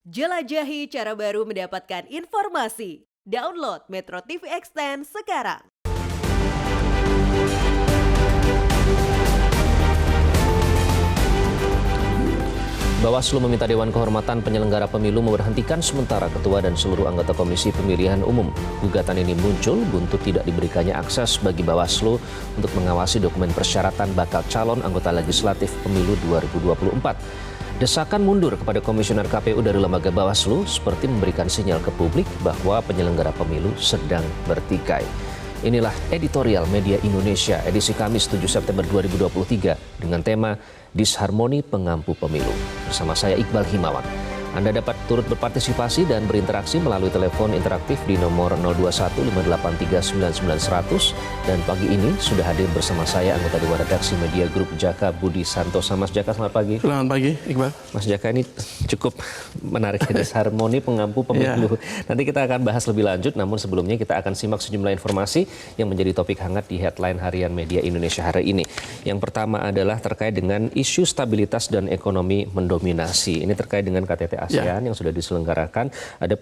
Jelajahi cara baru mendapatkan informasi. Download Metro TV Extend sekarang. Bawaslu meminta Dewan Kehormatan Penyelenggara Pemilu memberhentikan sementara Ketua dan seluruh anggota Komisi Pemilihan Umum. Gugatan ini muncul buntut tidak diberikannya akses bagi Bawaslu untuk mengawasi dokumen persyaratan bakal calon anggota legislatif Pemilu 2024. Desakan mundur kepada Komisioner KPU dari lembaga Bawaslu seperti memberikan sinyal ke publik bahwa penyelenggara pemilu sedang bertikai. Inilah editorial Media Indonesia edisi Kamis 7 September 2023 dengan tema Disharmoni Pengampu Pemilu. Bersama saya Iqbal Himawan. Anda dapat turut berpartisipasi dan berinteraksi melalui telepon interaktif di nomor 021-583-9900. Dan pagi ini sudah hadir bersama saya anggota Dewan Redaksi Media Group Jaka Budi Santosa. Mas Jaka, selamat pagi. Selamat pagi, Iqbal. Mas Jaka, ini cukup menarik ya, disharmoni pengampu pemilu. Nanti kita akan bahas lebih lanjut, namun sebelumnya kita akan simak sejumlah informasi yang menjadi topik hangat di headline harian Media Indonesia hari ini. Yang pertama adalah terkait dengan isu stabilitas dan ekonomi mendominasi. Ini terkait dengan KTT ASEAN yang sudah diselenggarakan, ada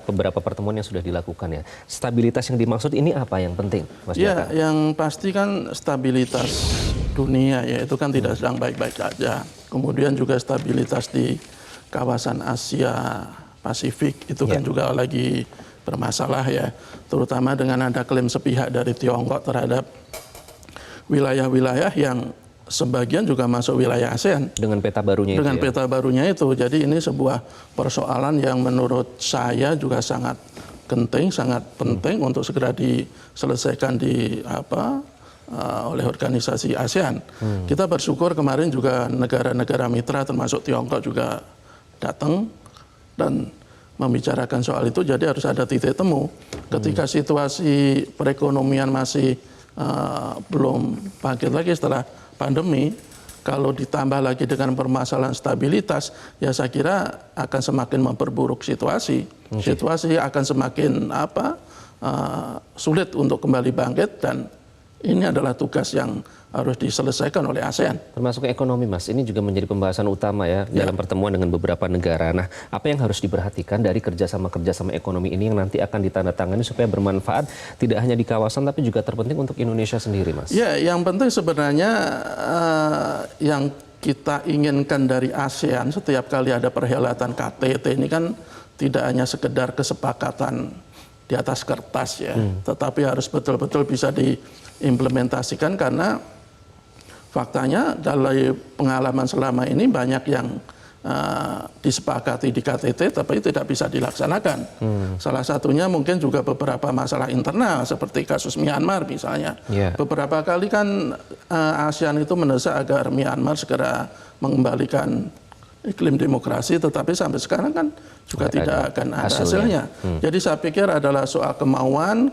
beberapa pertemuan yang sudah dilakukan ya. Stabilitas yang dimaksud ini apa yang penting, Mas Jaka? Yang pasti kan stabilitas dunia ya itu kan tidak sedang baik-baik saja. Kemudian juga stabilitas di kawasan Asia Pasifik itu kan juga lagi bermasalah ya. Terutama dengan ada klaim sepihak dari Tiongkok terhadap wilayah-wilayah yang sebagian juga masuk wilayah ASEAN. Dengan peta barunya itu. Dengan peta barunya itu. Jadi ini sebuah persoalan yang menurut saya juga sangat penting untuk segera diselesaikan oleh organisasi ASEAN. Kita bersyukur kemarin juga negara-negara mitra termasuk Tiongkok juga datang dan membicarakan soal itu. Jadi harus ada titik temu. Ketika situasi perekonomian masih belum bangkit lagi setelah pandemi, kalau ditambah lagi dengan permasalahan stabilitas, ya saya kira akan semakin memperburuk situasi. Situasi akan semakin sulit untuk kembali bangkit dan ini adalah tugas yang harus diselesaikan oleh ASEAN. Termasuk ekonomi, Mas. Ini juga menjadi pembahasan utama ya dalam pertemuan dengan beberapa negara. Nah, apa yang harus diperhatikan dari kerjasama ekonomi ini yang nanti akan ditandatangani supaya bermanfaat tidak hanya di kawasan tapi juga terpenting untuk Indonesia sendiri, Mas? Ya, yang penting sebenarnya yang kita inginkan dari ASEAN setiap kali ada perhelatan KTT ini kan tidak hanya sekedar kesepakatan di atas kertas ya, tetapi harus betul-betul bisa diimplementasikan karena faktanya dari pengalaman selama ini banyak yang disepakati di KTT tapi tidak bisa dilaksanakan. Salah satunya mungkin juga beberapa masalah internal seperti kasus Myanmar misalnya. Beberapa kali kan ASEAN itu mendesak agar Myanmar segera mengembalikan iklim demokrasi, tetapi sampai sekarang kan juga tidak akan ada hasilnya. Jadi saya pikir adalah soal kemauan,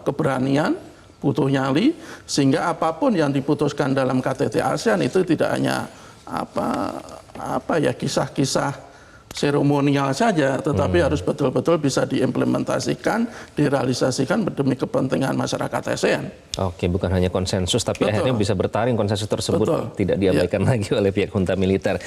keberanian, butuh nyali, sehingga apapun yang diputuskan dalam KTT ASEAN itu tidak hanya kisah-kisah seremonial saja, tetapi harus betul-betul bisa diimplementasikan, direalisasikan demi kepentingan masyarakat ASEAN. Oke, bukan hanya konsensus, tapi akhirnya bisa bertaring konsensus tersebut tidak diabaikan lagi oleh pihak junta militer.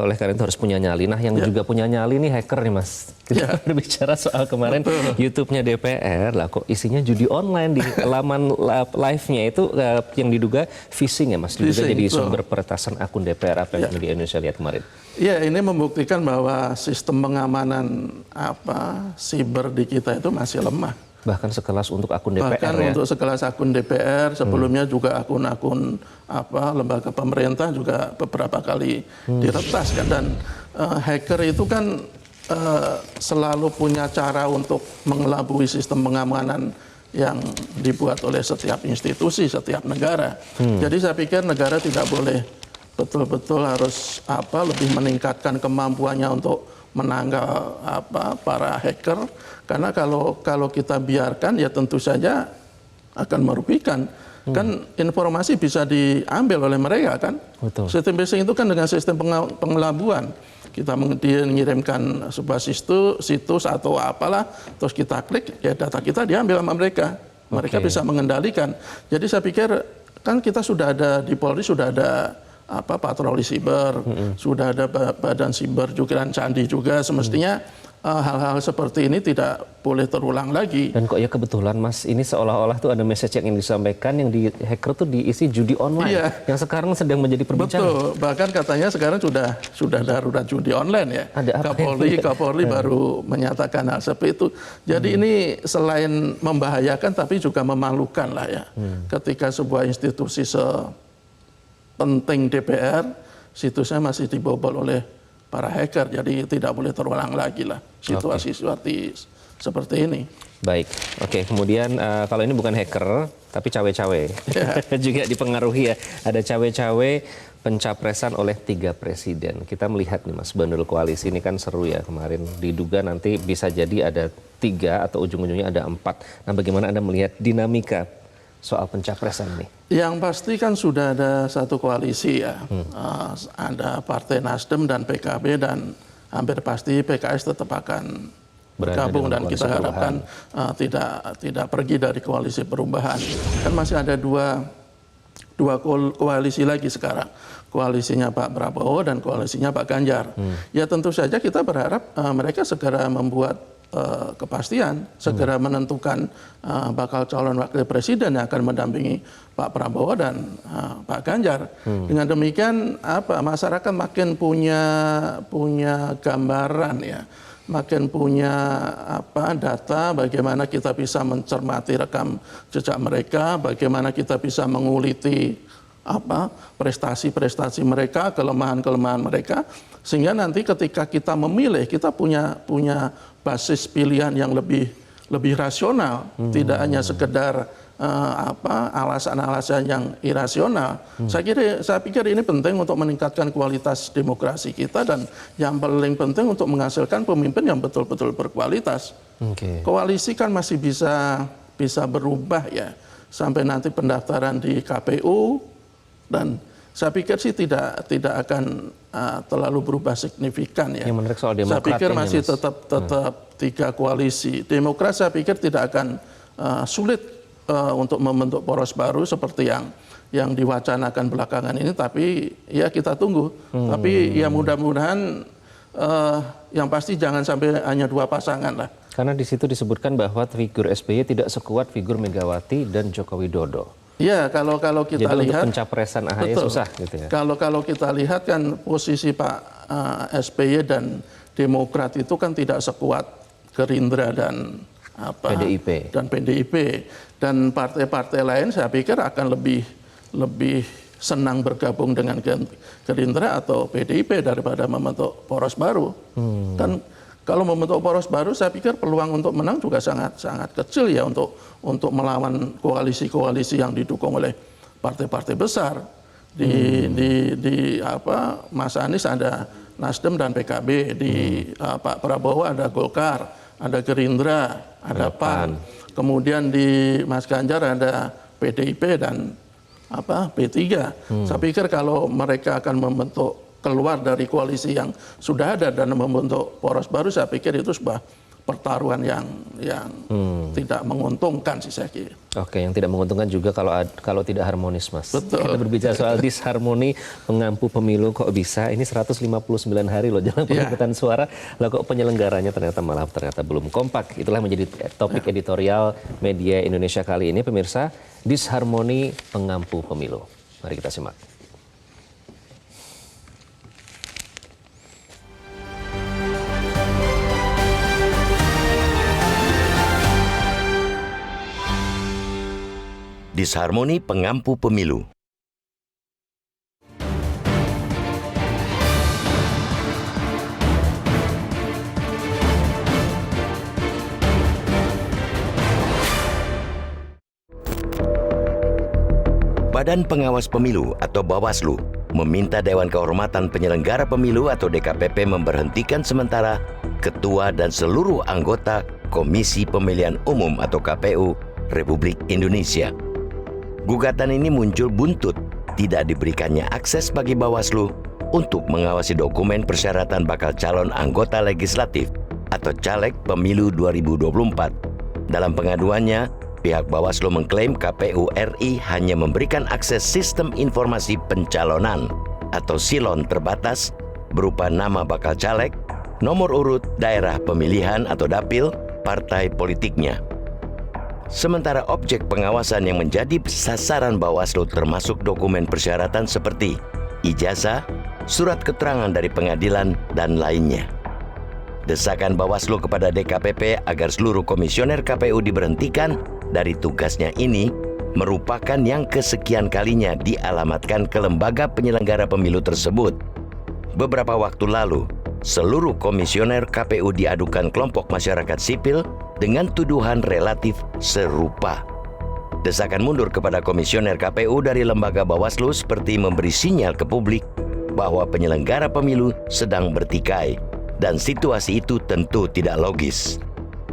Oleh karena itu harus punya nyali. Nah, yang juga punya nyali nih hacker nih, Mas. Kita berbicara soal kemarin YouTube-nya DPR, lah kok isinya judi online di laman live-nya itu yang diduga phishing ya, Mas. Diduga jadi sumber peretasan akun DPR, apa yang Media Indonesia lihat kemarin. Ya, ini membuktikan bahwa sistem pengamanan siber di kita itu masih lemah. Bahkan sekelas untuk akun DPR Bahkan untuk sekelas akun DPR, sebelumnya juga akun-akun lembaga pemerintah juga beberapa kali diretas kan. Dan hacker itu kan selalu punya cara untuk mengelabui sistem pengamanan yang dibuat oleh setiap institusi, setiap negara. Jadi saya pikir negara tidak boleh betul-betul harus lebih meningkatkan kemampuannya untuk menangkal para hacker, karena kalau kita biarkan ya tentu saja akan merugikan. Kan informasi bisa diambil oleh mereka kan. Sistem phishing itu kan dengan sistem pengelabuan. Kita mengirimkan sebuah situs atau apalah, terus kita klik, ya data kita diambil sama mereka. Mereka bisa mengendalikan. Jadi saya pikir kan kita sudah ada di Polri sudah ada patroli siber, sudah ada badan siber juga dan Sandi juga. Semestinya hal-hal seperti ini tidak boleh terulang lagi. Dan kok ya kebetulan Mas, ini seolah-olah tuh ada message yang ingin disampaikan yang di hacker tuh diisi judi online, Iya. yang sekarang sedang menjadi perbincangan. Betul, bahkan katanya sekarang sudah darurat judi online ya. Ada apa Kapolri baru menyatakan hal seperti itu. Jadi ini selain membahayakan tapi juga memalukan lah ya. Ketika sebuah institusi sepenting DPR, situsnya masih dibobol oleh para hacker, jadi tidak boleh terulang lagi lah situasi seperti ini. Baik, oke. Kemudian kalau ini bukan hacker, tapi cawe-cawe. Juga dipengaruhi ya. Ada cawe-cawe pencapresan oleh 3 presiden. Kita melihat nih Mas, bandul koalisi ini kan seru ya kemarin. Diduga nanti bisa jadi ada 3 atau ujung-ujungnya ada 4. Nah bagaimana Anda melihat dinamika soal pencapresan nih? Yang pasti kan sudah ada satu koalisi ya. Ada Partai Nasdem dan PKB dan hampir pasti PKS tetap akan bergabung dan kita harapkan tidak pergi dari koalisi perubahan. Kan masih ada dua koalisi lagi sekarang. Koalisinya Pak Prabowo dan koalisinya Pak Ganjar. Ya tentu saja kita berharap mereka segera membuat kepastian, segera menentukan bakal calon wakil presiden yang akan mendampingi Pak Prabowo dan Pak Ganjar. Dengan demikian masyarakat makin punya gambaran ya, makin punya data bagaimana kita bisa mencermati rekam jejak mereka, bagaimana kita bisa menguliti prestasi-prestasi mereka, kelemahan-kelemahan mereka, sehingga nanti ketika kita memilih kita punya basis pilihan yang lebih rasional, tidak hanya sekedar alasan-alasan yang irasional. Saya pikir ini penting untuk meningkatkan kualitas demokrasi kita dan yang paling penting untuk menghasilkan pemimpin yang betul-betul berkualitas. Koalisi kan masih bisa berubah ya sampai nanti pendaftaran di KPU, dan saya pikir sih tidak akan terlalu berubah signifikan ya. Yang menarik soal Demokrat, saya pikir masih Mas. tetap 3 koalisi. Demokrat saya pikir tidak akan sulit untuk membentuk poros baru seperti yang diwacanakan belakangan ini, tapi ya kita tunggu. Tapi ya mudah-mudahan yang pasti jangan sampai hanya 2 pasangan lah. Karena di situ disebutkan bahwa figur SBY tidak sekuat figur Megawati dan Joko Widodo. Ya, kalau kita jadi lihat untuk pencapresan AHY susah gitu ya. Kalau kita lihat kan posisi Pak SBY dan Demokrat itu kan tidak sekuat Gerindra dan PDIP dan partai-partai lain saya pikir akan lebih senang bergabung dengan Gerindra atau PDIP daripada membentuk poros baru. Dan kalau membentuk poros baru, saya pikir peluang untuk menang juga sangat kecil ya untuk melawan koalisi-koalisi yang didukung oleh partai-partai besar. Di Mas Anies ada Nasdem dan PKB, di Pak Prabowo ada Golkar, ada Gerindra, ada PAN. Kemudian di Mas Ganjar ada PDIP dan P3. Saya pikir kalau mereka akan membentuk keluar dari koalisi yang sudah ada dan membentuk poros baru, saya pikir itu sebuah pertaruhan yang tidak menguntungkan sih saya kira. Oke, yang tidak menguntungkan juga kalau tidak harmonis, Mas. Betul. Kita berbicara soal disharmoni pengampu pemilu, kok bisa? Ini 159 hari loh jalan pemungutan suara, lah kok penyelenggaranya ternyata belum kompak. Itulah menjadi topik editorial media Indonesia kali ini, pemirsa, disharmoni pengampu pemilu. Mari kita simak. Disharmoni pengampu pemilu. Badan Pengawas Pemilu atau Bawaslu meminta Dewan Kehormatan Penyelenggara Pemilu atau DKPP memberhentikan sementara Ketua dan seluruh anggota Komisi Pemilihan Umum atau KPU Republik Indonesia. Gugatan ini muncul buntut tidak diberikannya akses bagi Bawaslu untuk mengawasi dokumen persyaratan bakal calon anggota legislatif atau caleg pemilu 2024. Dalam pengaduannya, pihak Bawaslu mengklaim KPU RI hanya memberikan akses sistem informasi pencalonan, atau silon terbatas berupa nama bakal caleg, nomor urut daerah pemilihan atau dapil, partai politiknya. Sementara objek pengawasan yang menjadi sasaran Bawaslu termasuk dokumen persyaratan seperti ijazah, surat keterangan dari pengadilan, dan lainnya. Desakan Bawaslu kepada DKPP agar seluruh komisioner KPU diberhentikan dari tugasnya ini merupakan yang kesekian kalinya dialamatkan ke lembaga penyelenggara pemilu tersebut. Beberapa waktu lalu, seluruh komisioner KPU diadukan kelompok masyarakat sipil dengan tuduhan relatif serupa. Desakan mundur kepada komisioner KPU dari lembaga Bawaslu seperti memberi sinyal ke publik bahwa penyelenggara pemilu sedang bertikai, dan situasi itu tentu tidak logis.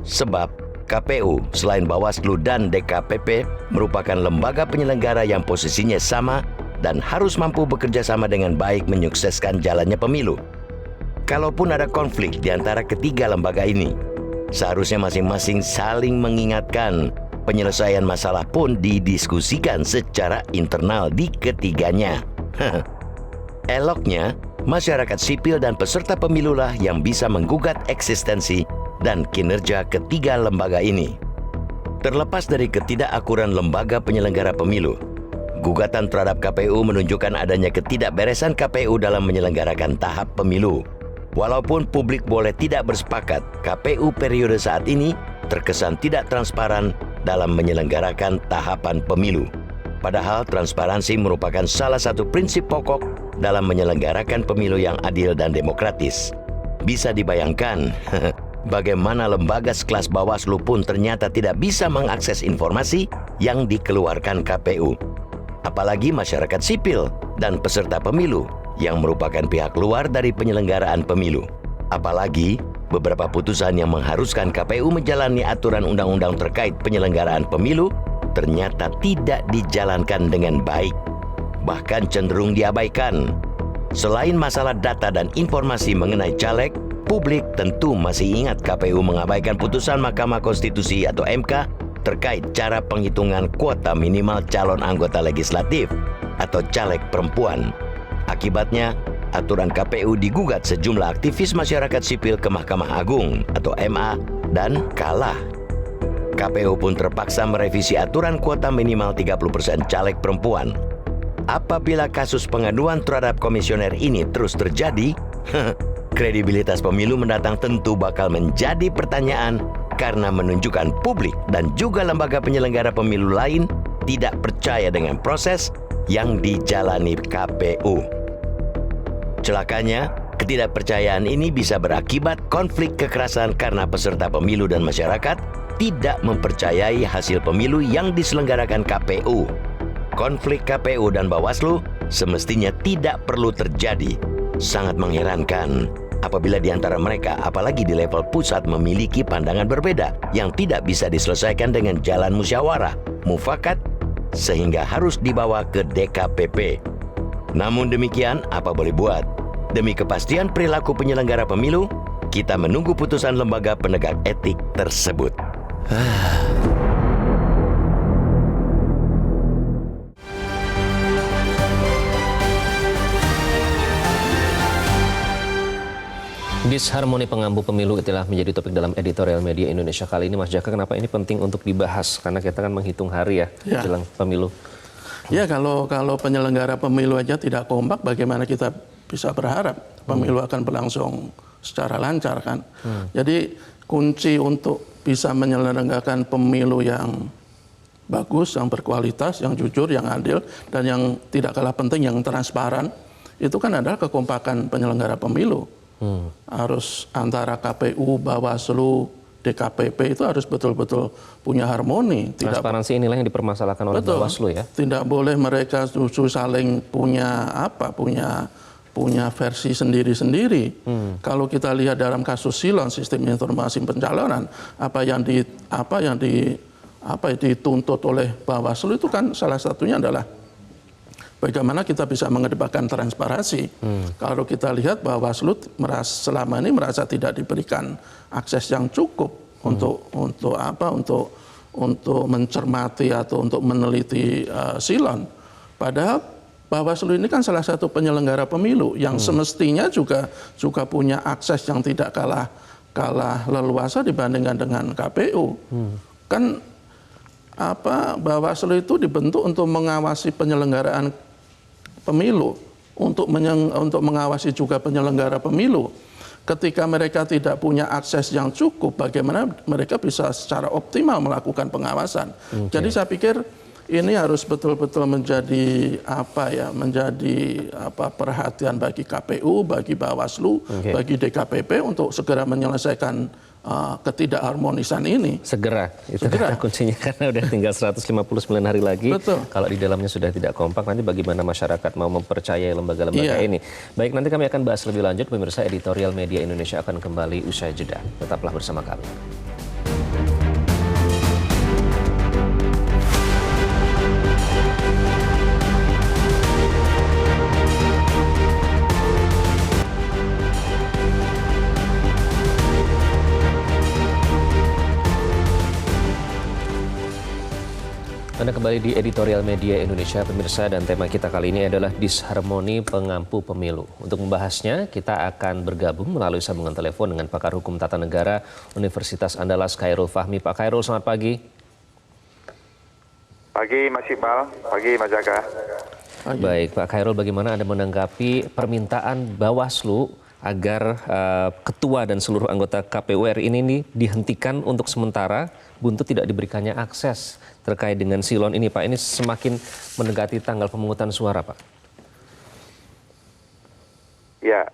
Sebab KPU selain Bawaslu dan DKPP merupakan lembaga penyelenggara yang posisinya sama dan harus mampu bekerja sama dengan baik menyukseskan jalannya pemilu. Kalaupun ada konflik di antara ketiga lembaga ini, seharusnya masing-masing saling mengingatkan. Penyelesaian masalah pun didiskusikan secara internal di ketiganya. Eloknya, masyarakat sipil dan peserta pemilulah yang bisa menggugat eksistensi dan kinerja ketiga lembaga ini. Terlepas dari ketidakakuran lembaga penyelenggara pemilu, gugatan terhadap KPU menunjukkan adanya ketidakberesan KPU dalam menyelenggarakan tahap pemilu. Walaupun publik boleh tidak bersepakat, KPU periode saat ini terkesan tidak transparan dalam menyelenggarakan tahapan pemilu. Padahal transparansi merupakan salah satu prinsip pokok dalam menyelenggarakan pemilu yang adil dan demokratis. Bisa dibayangkan bagaimana lembaga sekelas Bawaslu pun ternyata tidak bisa mengakses informasi yang dikeluarkan KPU. Apalagi masyarakat sipil dan peserta pemilu yang merupakan pihak luar dari penyelenggaraan pemilu. Apalagi beberapa putusan yang mengharuskan KPU menjalani aturan undang-undang terkait penyelenggaraan pemilu ternyata tidak dijalankan dengan baik, bahkan cenderung diabaikan. Selain masalah data dan informasi mengenai caleg, publik tentu masih ingat KPU mengabaikan putusan Mahkamah Konstitusi atau MK terkait cara penghitungan kuota minimal calon anggota legislatif atau caleg perempuan. Akibatnya, aturan KPU digugat sejumlah aktivis masyarakat sipil ke Mahkamah Agung atau MA dan kalah. KPU pun terpaksa merevisi aturan kuota minimal 30% caleg perempuan. Apabila kasus pengaduan terhadap komisioner ini terus terjadi, kredibilitas pemilu mendatang tentu bakal menjadi pertanyaan karena menunjukkan publik dan juga lembaga penyelenggara pemilu lain tidak percaya dengan proses yang dijalani KPU. Celakanya, ketidakpercayaan ini bisa berakibat konflik kekerasan karena peserta pemilu dan masyarakat tidak mempercayai hasil pemilu yang diselenggarakan KPU. Konflik KPU dan Bawaslu semestinya tidak perlu terjadi. Sangat mengherankan apabila di antara mereka, apalagi di level pusat, memiliki pandangan berbeda yang tidak bisa diselesaikan dengan jalan musyawarah, mufakat, sehingga harus dibawa ke DKPP. Namun demikian, apa boleh buat? Demi kepastian perilaku penyelenggara pemilu, kita menunggu putusan lembaga penegak etik tersebut. Disharmoni pengambu pemilu itulah menjadi topik dalam editorial media Indonesia kali ini. Mas Jaka, kenapa ini penting untuk dibahas? Karena kita kan menghitung hari ya jelang pemilu. Ya, kalau penyelenggara pemilu aja tidak kompak, bagaimana kita bisa berharap pemilu akan berlangsung secara lancar kan? Jadi kunci untuk bisa menyelenggarakan pemilu yang bagus, yang berkualitas, yang jujur, yang adil, dan yang tidak kalah penting yang transparan, itu kan adalah kekompakan penyelenggara pemilu. Harus antara KPU, Bawaslu, DKPP itu harus betul-betul punya harmoni. Transparansi inilah yang dipermasalahkan oleh Bawaslu ya. Tidak boleh mereka justru saling punya versi sendiri-sendiri. Kalau kita lihat dalam kasus silon sistem informasi pencalonan, apa yang dituntut oleh Bawaslu itu kan salah satunya adalah bagaimana kita bisa mengedepankan transparansi. Kalau kita lihat Bawaslu selama ini merasa tidak diberikan akses yang cukup untuk mencermati atau untuk meneliti silon. Padahal Bawaslu ini kan salah satu penyelenggara pemilu yang semestinya juga punya akses yang tidak kalah leluasa dibandingkan dengan KPU. Kan Bawaslu itu dibentuk untuk mengawasi penyelenggaraan pemilu, untuk mengawasi juga penyelenggara pemilu. Ketika mereka tidak punya akses yang cukup, bagaimana mereka bisa secara optimal melakukan pengawasan? Jadi saya pikir ini harus betul-betul menjadi perhatian bagi KPU, bagi Bawaslu, bagi DKPP untuk segera menyelesaikan ketidakharmonisan ini. Segera, itu kata kuncinya karena udah tinggal 159 hari lagi. Betul. Kalau di dalamnya sudah tidak kompak, nanti bagaimana masyarakat mau mempercayai lembaga-lembaga ini. Baik, nanti kami akan bahas lebih lanjut. Pemirsa, Editorial Media Indonesia akan kembali usai jeda. Tetaplah bersama kami. Anda kembali di Editorial Media Indonesia, pemirsa, dan tema kita kali ini adalah disharmoni pengampu pemilu. Untuk membahasnya, kita akan bergabung melalui sambungan telepon dengan pakar hukum tata negara Universitas Andalas, Khairul Fahmi. Pak Khairul, selamat pagi. Pagi Mas Iqbal, pagi Mas Jaka. Baik, Pak Khairul, bagaimana Anda menanggapi permintaan Bawaslu agar ketua dan seluruh anggota KPU RI ini dihentikan untuk sementara, buntut tidak diberikannya akses terkait dengan silon ini, Pak? Ini semakin mendekati tanggal pemungutan suara, Pak. Ya,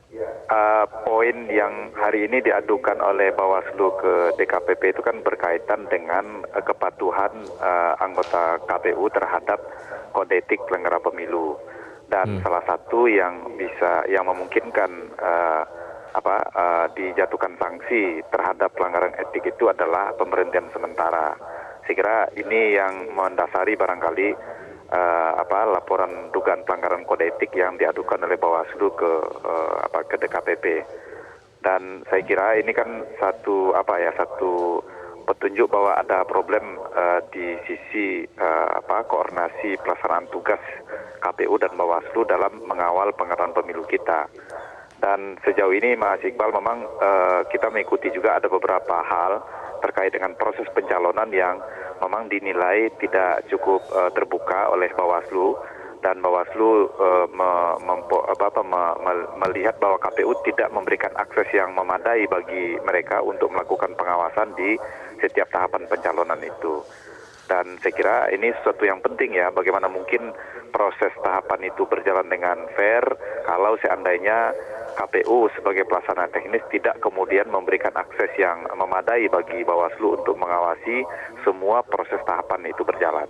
poin yang hari ini diadukan oleh Bawaslu ke DKPP itu kan berkaitan dengan kepatuhan anggota KPU terhadap kode etik penyelenggara pemilu. Dan salah satu yang memungkinkan dijatuhkan sanksi terhadap pelanggaran etik itu adalah pemberhentian sementara. Saya kira ini yang mendasari barangkali laporan dugaan pelanggaran kode etik yang diadukan oleh Bawaslu ke DKPP. Dan saya kira ini kan satu petunjuk bahwa ada problem di sisi koordinasi pelaksanaan tugas KPU dan Bawaslu dalam mengawal pelanggaran pemilu kita. Dan sejauh ini Mas Iqbal memang kita mengikuti juga ada beberapa hal terkait dengan proses pencalonan yang memang dinilai tidak cukup terbuka oleh Bawaslu, dan Bawaslu melihat bahwa KPU tidak memberikan akses yang memadai bagi mereka untuk melakukan pengawasan di setiap tahapan pencalonan itu. Dan saya kira ini sesuatu yang penting ya, bagaimana mungkin proses tahapan itu berjalan dengan fair kalau seandainya KPU sebagai pelaksana teknis tidak kemudian memberikan akses yang memadai bagi Bawaslu untuk mengawasi semua proses tahapan itu berjalan.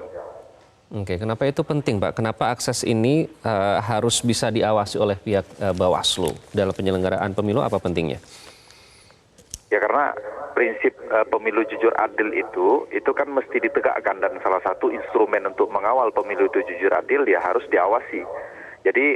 Oke, kenapa itu penting, Pak? Kenapa akses ini harus bisa diawasi oleh pihak Bawaslu dalam penyelenggaraan pemilu? Apa pentingnya? Ya karena prinsip pemilu jujur adil itu kan mesti ditegakkan, dan salah satu instrumen untuk mengawal pemilu itu jujur adil ya harus diawasi. Jadi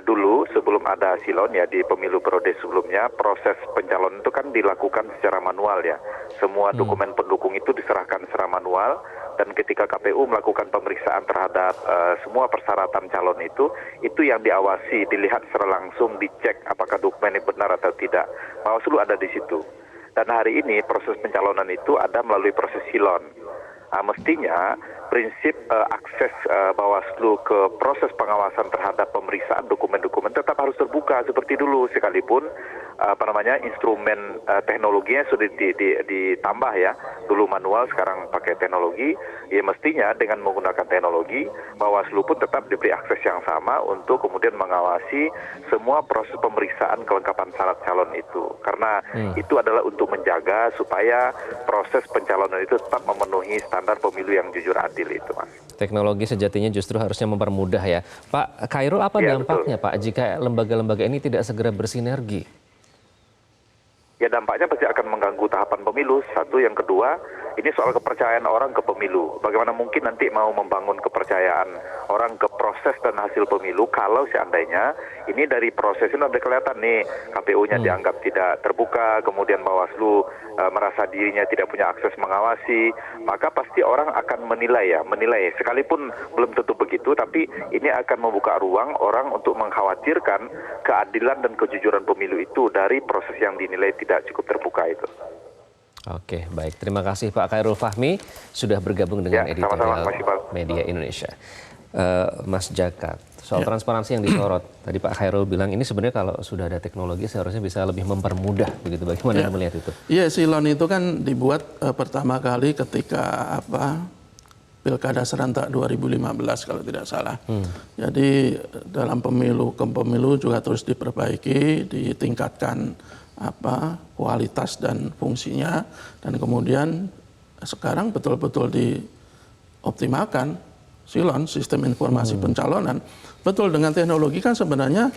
dulu sebelum ada silon ya di pemilu periode sebelumnya, proses pencalonan itu kan dilakukan secara manual ya. Semua dokumen pendukung itu diserahkan secara manual, dan ketika KPU melakukan pemeriksaan terhadap semua persyaratan calon itu yang diawasi, dilihat secara langsung, dicek apakah dokumen ini benar atau tidak. Bawaslu ada di situ. Dan hari ini proses pencalonan itu ada melalui proses silon. Mestinya prinsip akses Bawaslu ke proses pengawasan terhadap pemeriksaan dokumen-dokumen tetap harus terbuka seperti dulu, sekalipun instrumen teknologinya sudah ditambah ya. Dulu manual, sekarang pakai teknologi. Ya mestinya dengan menggunakan teknologi, Bawaslu pun tetap diberi akses yang sama untuk kemudian mengawasi semua proses pemeriksaan kelengkapan syarat calon itu. Karena itu adalah untuk menjaga supaya proses pencalonan itu tetap memenuhi standar pemilu yang jujur adil itu, Mas. Teknologi sejatinya justru harusnya mempermudah ya. Pak Khairul, apa dampaknya, Pak, jika lembaga-lembaga ini tidak segera bersinergi? ya dampaknya pasti akan mengganggu tahapan pemilu. Satu, yang kedua, ini soal kepercayaan orang ke pemilu. Bagaimana mungkin nanti mau membangun kepercayaan orang ke proses dan hasil pemilu kalau seandainya ini dari proses ini udah kelihatan nih KPU-nya dianggap tidak terbuka, kemudian Bawaslu merasa dirinya tidak punya akses mengawasi, maka pasti orang akan menilai sekalipun belum tentu begitu, tapi ini akan membuka ruang orang untuk mengkhawatirkan keadilan dan kejujuran pemilu itu dari proses yang dinilai tidak cukup terbuka itu. Oke, baik. Terima kasih Pak Khairul Fahmi sudah bergabung dengan Ya, editorial sama-sama. Media Indonesia. Mas Jaka, soal transparansi yang disorot, tadi Pak Khairul bilang ini sebenarnya kalau sudah ada teknologi seharusnya bisa lebih mempermudah, begitu. Bagaimana Anda melihat itu? Iya, silon itu kan dibuat pertama kali ketika Pilkada serentak 2015 kalau tidak salah. Jadi dalam pemilu ke pemilu juga terus diperbaiki, ditingkatkan kualitas dan fungsinya, dan kemudian sekarang betul-betul dioptimalkan silon, sistem informasi pencalonan. Betul, dengan teknologi kan sebenarnya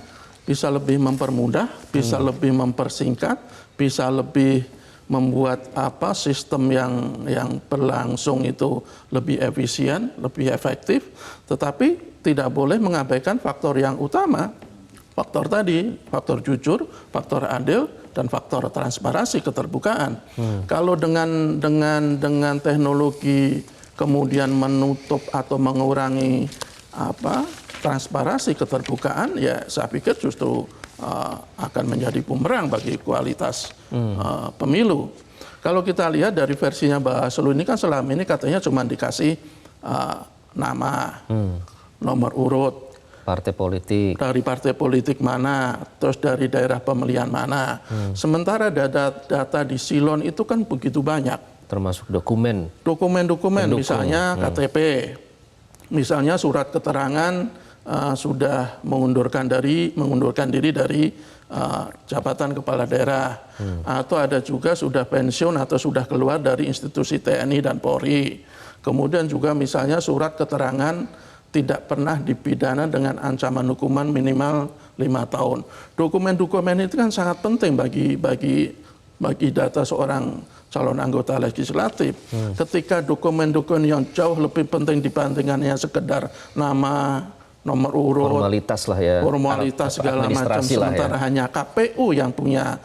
bisa lebih mempermudah, bisa lebih mempersingkat, bisa lebih membuat sistem yang berlangsung itu lebih efisien, lebih efektif, tetapi tidak boleh mengabaikan faktor yang utama. Faktor tadi, faktor jujur, faktor adil, dan faktor transparansi, keterbukaan. Kalau dengan teknologi kemudian menutup atau mengurangi transparansi, keterbukaan, ya saya pikir justru akan menjadi bumerang bagi kualitas pemilu. Kalau kita lihat dari versinya Bawaslu ini kan selama ini katanya cuma dikasih nama, nomor urut, Partai politik. dari partai politik mana, terus dari daerah pemilihan mana. Sementara data di silon itu kan begitu banyak. Termasuk dokumen. Dokumen-dokumen, misalnya KTP, misalnya surat keterangan sudah mengundurkan diri dari jabatan kepala daerah, atau ada juga sudah pensiun atau sudah keluar dari institusi TNI dan Polri. Kemudian juga misalnya surat keterangan tidak pernah dipidana dengan ancaman hukuman minimal 5 tahun. Dokumen-dokumen itu kan sangat penting bagi data seorang calon anggota legislatif. Ketika dokumen-dokumen yang jauh lebih penting dibandingkannya sekedar nama, nomor urut, Formalitas lah ya. formalitas segala macam, sementara hanya KPU yang punya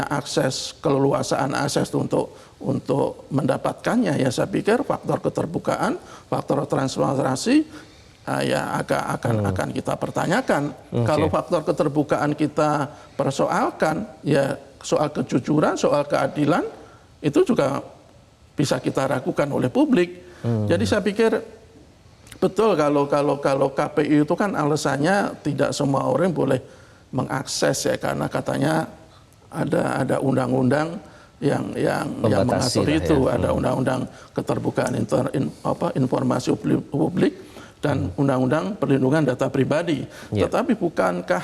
akses, keleluasaan akses untuk mendapatkannya, ya saya pikir faktor keterbukaan, faktor transparansi akan kita pertanyakan. Kalau faktor keterbukaan kita persoalkan, ya soal kejujuran, soal keadilan itu juga bisa kita ragukan oleh publik. Jadi saya pikir betul kalau KPU itu kan alasannya tidak semua orang boleh mengakses, ya karena katanya ada undang-undang yang mengatur itu, ada undang-undang keterbukaan informasi publik dan undang-undang perlindungan data pribadi. Tetapi bukankah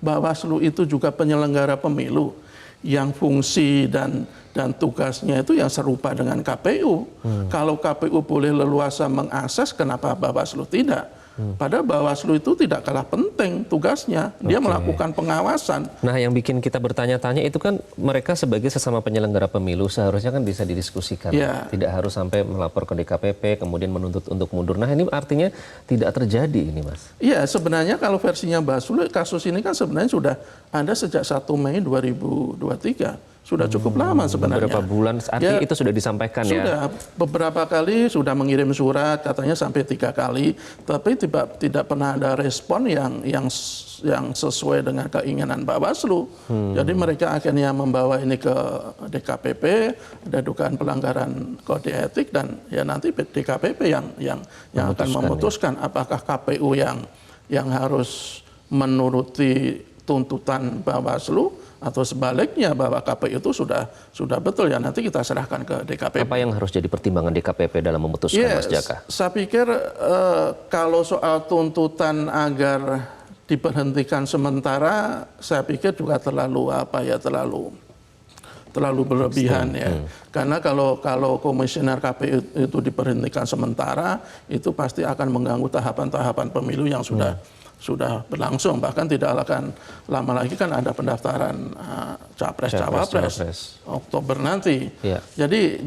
Bawaslu itu juga penyelenggara pemilu yang fungsi dan tugasnya itu yang serupa dengan KPU? Kalau KPU boleh leluasa mengakses, kenapa Bawaslu tidak? Padahal Bawaslu itu tidak kalah penting tugasnya, dia melakukan pengawasan. Nah, yang bikin kita bertanya-tanya itu kan mereka sebagai sesama penyelenggara pemilu seharusnya kan bisa didiskusikan. Ya. Tidak harus sampai melapor ke DKPP kemudian menuntut untuk mundur. Nah, ini artinya tidak terjadi ini, Mas. Iya, sebenarnya kalau versinya Bawaslu, kasus ini kan sebenarnya sudah ada sejak 1 Mei 2023. Sudah cukup lama sebenarnya. Beberapa bulan, artinya itu sudah disampaikan ya? Sudah, beberapa kali sudah mengirim surat, katanya sampai 3 kali, tapi tidak pernah ada respon yang sesuai dengan keinginan Bawaslu. Jadi mereka akhirnya membawa ini ke DKPP, ada dugaan pelanggaran kode etik, dan ya nanti DKPP yang akan memutuskan apakah KPU yang harus menuruti tuntutan Bawaslu, atau sebaliknya bahwa KPU itu sudah betul, ya nanti kita serahkan ke DKPP. Apa yang harus jadi pertimbangan DKPP dalam memutuskan, Mas Jaka? Saya pikir kalau soal tuntutan agar diberhentikan sementara, saya pikir juga terlalu berlebihan ya. Karena kalau komisioner KPU itu diberhentikan sementara, itu pasti akan mengganggu tahapan-tahapan pemilu yang sudah sudah berlangsung, bahkan tidak akan lama lagi kan ada pendaftaran capres-cawapres Oktober nanti. Ya. Jadi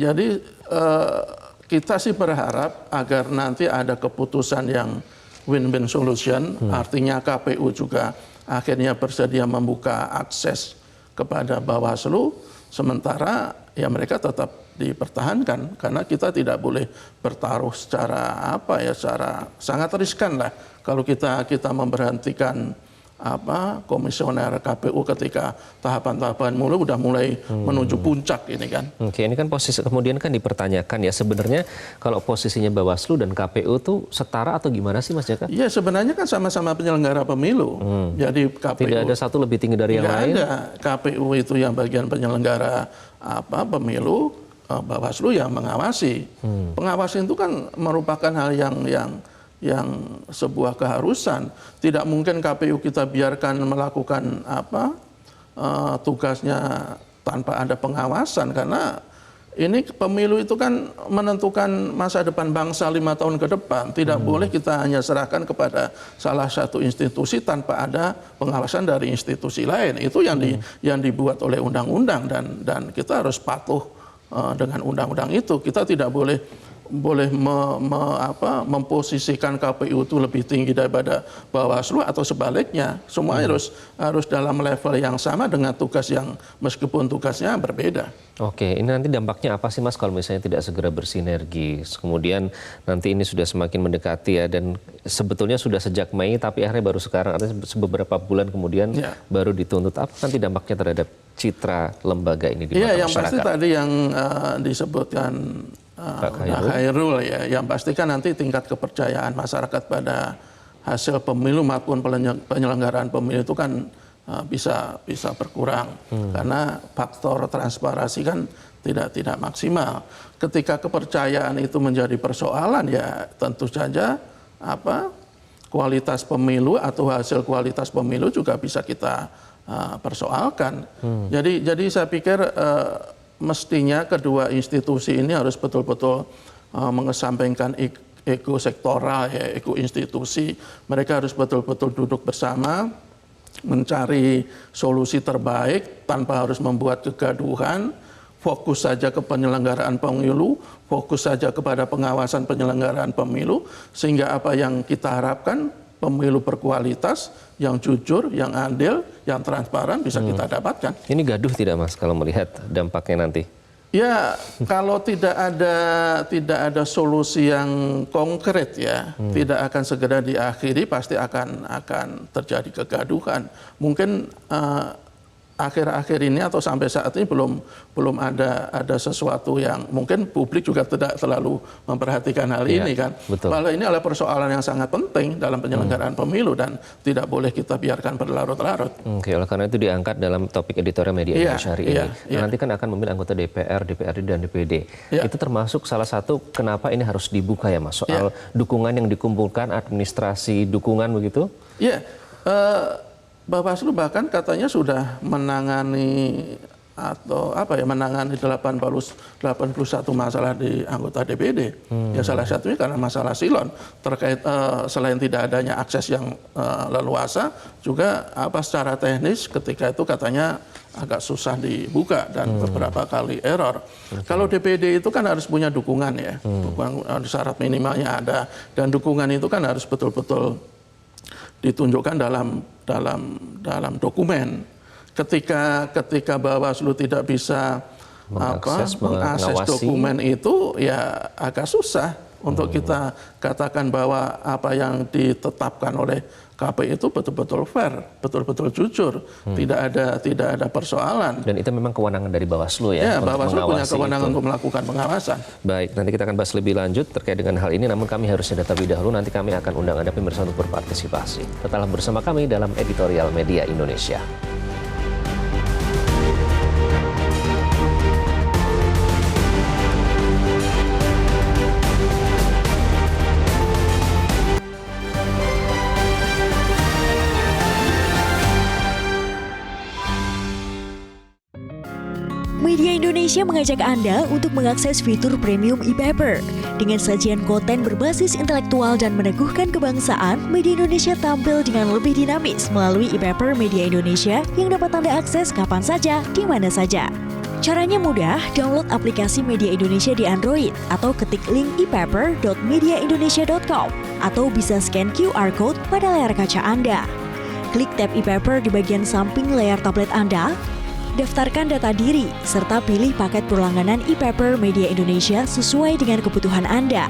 kita sih berharap agar nanti ada keputusan yang win-win solution, artinya KPU juga akhirnya bersedia membuka akses kepada Bawaslu, sementara ya mereka tetap dipertahankan karena kita tidak boleh bertaruh secara secara sangat riskan lah kalau kita memberhentikan komisioner KPU ketika tahapan-tahapan udah mulai menuju puncak ini kan. Oke, ini kan posisi kemudian kan dipertanyakan ya sebenarnya kalau posisinya Bawaslu dan KPU tuh setara atau gimana sih Mas Jaka? Iya, sebenarnya kan sama-sama penyelenggara pemilu. Jadi KPU tidak ada satu lebih tinggi dari yang lain. Ada. KPU itu yang bagian penyelenggara pemilu, Bawaslu yang mengawasi. Pengawasan itu kan merupakan hal yang sebuah keharusan. Tidak mungkin KPU kita biarkan melakukan tugasnya tanpa ada pengawasan, karena ini pemilu itu kan menentukan masa depan bangsa 5 tahun ke depan. Tidak boleh kita hanya serahkan kepada salah satu institusi tanpa ada pengawasan dari institusi lain. Itu yang dibuat oleh undang-undang, dan kita harus patuh dengan undang-undang itu. Kita tidak boleh memposisikan KPU itu lebih tinggi daripada Bawaslu atau sebaliknya. Semua harus dalam level yang sama dengan tugas yang meskipun tugasnya berbeda. Oke, ini nanti dampaknya apa sih Mas kalau misalnya tidak segera bersinergi? Kemudian nanti ini sudah semakin mendekati ya, dan sebetulnya sudah sejak Mei tapi akhirnya baru sekarang, artinya beberapa bulan kemudian baru dituntut. Apa nanti dampaknya terhadap citra lembaga ini di mata masyarakat? Yang pasti tadi yang disebutkan Khairul ya, yang pasti kan nanti tingkat kepercayaan masyarakat pada hasil pemilu maupun penyelenggaraan pemilu itu kan bisa berkurang karena faktor transparansi kan tidak maksimal. Ketika kepercayaan itu menjadi persoalan, ya tentu saja kualitas pemilu atau hasil kualitas pemilu juga bisa kita persoalkan. Jadi saya pikir mestinya kedua institusi ini harus betul-betul mengesampingkan ego sektoral, ya, ego institusi. Mereka harus betul-betul duduk bersama, mencari solusi terbaik tanpa harus membuat kegaduhan. Fokus saja ke penyelenggaraan pemilu, fokus saja kepada pengawasan penyelenggaraan pemilu, sehingga apa yang kita harapkan, pemilu berkualitas, yang jujur, yang adil, yang transparan bisa kita dapatkan. Ini gaduh tidak Mas kalau melihat dampaknya nanti? Ya, kalau tidak ada solusi yang konkret ya, tidak akan segera diakhiri, pasti akan terjadi kegaduhan. Mungkin akhir-akhir ini atau sampai saat ini belum ada sesuatu yang mungkin publik juga tidak terlalu memperhatikan hal ini kan. Betul. Kalau ini adalah persoalan yang sangat penting dalam penyelenggaraan pemilu dan tidak boleh kita biarkan berlarut-larut. Oke, oleh karena itu diangkat dalam topik editorial media Indonesia hari ini. Nanti kan akan memilih anggota DPR, DPRD dan DPD. Itu termasuk salah satu kenapa ini harus dibuka ya Mas, soal dukungan yang dikumpulkan, administrasi dukungan begitu? Iya. Bawaslu bahkan katanya sudah menangani menangani 81 masalah di anggota DPD. Ya salah satunya karena masalah silon terkait selain tidak adanya akses yang leluasa, juga secara teknis ketika itu katanya agak susah dibuka dan beberapa kali error. Kalau DPD itu kan harus punya dukungan ya, dukungan syarat minimalnya ada, dan dukungan itu kan harus betul-betul ditunjukkan dalam dokumen. Ketika Bawaslu tidak bisa mengakses dokumen itu, ya agak susah untuk kita katakan bahwa apa yang ditetapkan oleh KPU itu betul-betul fair, betul-betul jujur, tidak ada persoalan. Dan itu memang kewenangan dari Bawaslu ya? Ya, Bawaslu punya kewenangan untuk melakukan pengawasan. Baik, nanti kita akan bahas lebih lanjut terkait dengan hal ini, namun kami harus jeda terlebih dahulu, nanti kami akan undang Anda pemirsa untuk berpartisipasi. Tetaplah bersama kami dalam Editorial Media Indonesia. Media Indonesia mengajak Anda untuk mengakses fitur premium e-paper. Dengan sajian konten berbasis intelektual dan meneguhkan kebangsaan, Media Indonesia tampil dengan lebih dinamis melalui e-paper Media Indonesia yang dapat Anda akses kapan saja, di mana saja. Caranya mudah, download aplikasi Media Indonesia di Android atau ketik link epaper.mediaindonesia.com atau bisa scan QR code pada layar kaca Anda. Klik tab e-paper di bagian samping layar tablet Anda, daftarkan data diri, serta pilih paket berlangganan e-paper Media Indonesia sesuai dengan kebutuhan Anda.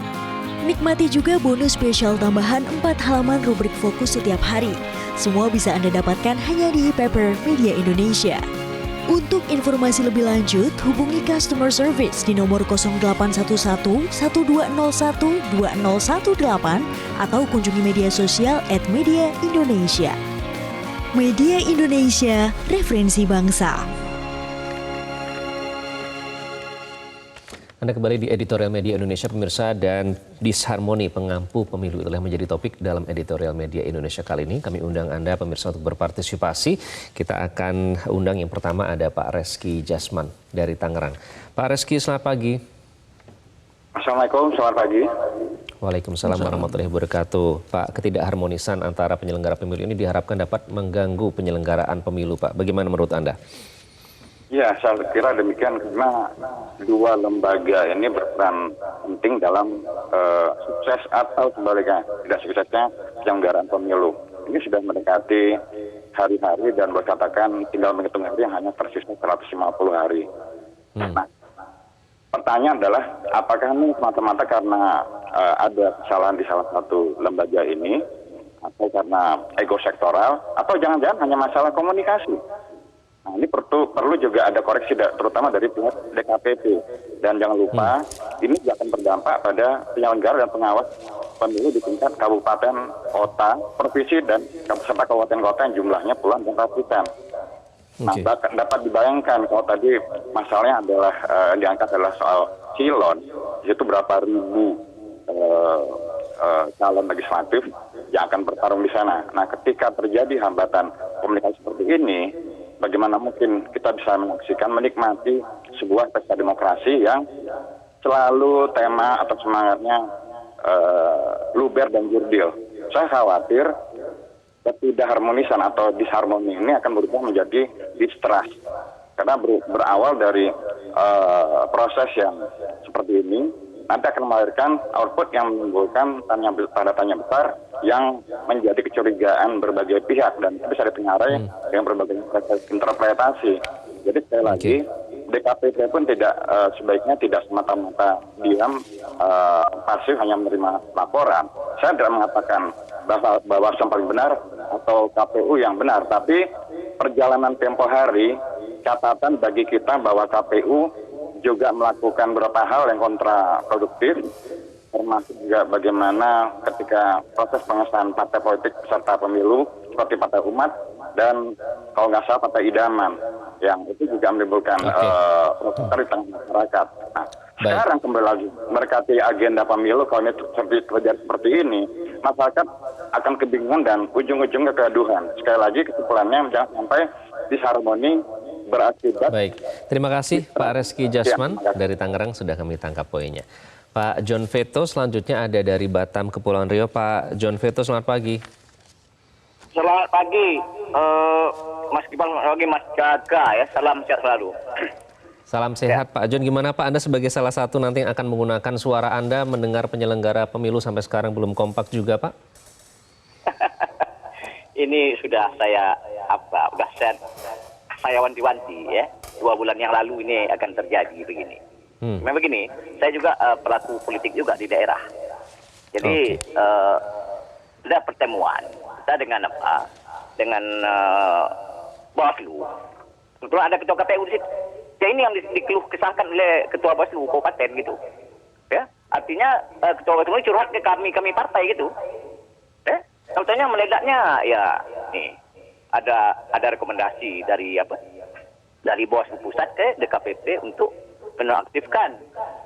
Nikmati juga bonus spesial tambahan 4 halaman rubrik fokus setiap hari. Semua bisa Anda dapatkan hanya di e-paper Media Indonesia. Untuk informasi lebih lanjut, hubungi customer service di nomor 0811 1201 2018 atau kunjungi media sosial @Media Indonesia. Media Indonesia, referensi bangsa. Anda kembali di editorial Media Indonesia, pemirsa, dan disharmoni pengampu pemilu telah menjadi topik dalam editorial Media Indonesia kali ini. Kami undang Anda, pemirsa, untuk berpartisipasi. Kita akan undang yang pertama ada Pak Reski Jasman dari Tangerang. Pak Reski, selamat pagi. Assalamualaikum, selamat pagi. Waalaikumsalam warahmatullahi wabarakatuh. Pak, ketidakharmonisan antara penyelenggara pemilu ini diharapkan dapat mengganggu penyelenggaraan pemilu, Pak. Bagaimana menurut Anda? Ya, saya kira demikian karena dua lembaga ini berperan penting dalam sukses atau sebaliknya tidak suksesnya penyelenggaraan pemilu. Ini sudah mendekati hari-hari dan berkatakan tinggal menghitung hari yang hanya tersisa 150 hari. Nah, pertanyaan adalah apakah ini semata-mata karena ada kesalahan di salah satu lembaga ini atau karena ego sektoral atau jangan-jangan hanya masalah komunikasi. Nah, ini perlu juga ada koreksi terutama dari pihak DKPP. Dan jangan lupa, ini juga akan berdampak pada penyelenggara dan pengawas pemilu di tingkat kabupaten, kota, provinsi, dan serta kabupaten kota yang jumlahnya puluhan dan ratusan. Nah, dapat dibayangkan kalau tadi masalahnya adalah diangkat adalah soal silon, itu berapa ribu calon legislatif yang akan bertarung di sana. Nah, ketika terjadi hambatan komunikasi seperti ini, bagaimana mungkin kita bisa menyaksikan, menikmati sebuah pesta demokrasi yang selalu tema atau semangatnya luber dan jurdil. Saya khawatir ketidakharmonisan atau disharmoni ini akan berubah menjadi distrust. Karena berawal dari proses yang seperti ini, nanti akan melahirkan output yang menimbulkan tanda tanya besar yang menjadi kecurigaan berbagai pihak dan bisa ditengarai dengan berbagai interpretasi. Jadi sekali lagi DKPP pun sebaiknya tidak semata-mata diam pasif hanya menerima laporan. Saya tidak mengatakan bahwa yang paling benar atau KPU yang benar, tapi perjalanan tempo hari catatan bagi kita bahwa KPU juga melakukan beberapa hal yang kontraproduktif, termasuk juga bagaimana ketika proses pengesahan partai politik peserta pemilu seperti Partai Umat dan kalau nggak salah Partai Idaman, yang itu juga menimbulkan proses di tengah masyarakat. Nah, sekarang kembali lagi mendekati agenda pemilu, kalau ini terjadi seperti ini, masyarakat akan kebingungan dan ujung-ujungnya kegaduhan. Sekali lagi kesimpulannya jangan sampai disharmoni berakibat. Baik, terima kasih Pak Reski Jasman dari Tangerang, sudah kami tangkap poinnya. Pak John Veto selanjutnya ada dari Batam, Kepulauan Riau. Pak John Veto, selamat pagi. Selamat pagi, Mas Kipal, Mas Jaga ya, salam sehat selalu. Salam sehat Pak John, gimana Pak, Anda sebagai salah satu nanti yang akan menggunakan suara Anda mendengar penyelenggara pemilu sampai sekarang belum kompak juga Pak? Ini sudah saya wanti-wanti ya, 2 bulan yang lalu ini akan terjadi begini. Memang begini, saya juga pelaku politik juga di daerah. Jadi ada pertemuan kita dengan dengan Bawaslu. Kebetulan ada ketua KPU di situ. Ya ini yang dikeluh kesahkan oleh ketua Bawaslu kabupaten gitu. Ya, artinya ketua Bawaslu ini curhat ke kami partai gitu. Ya, contohnya meledaknya ya nih ada rekomendasi dari Bawaslu Pusat ke DKPP untuk menonaktifkan.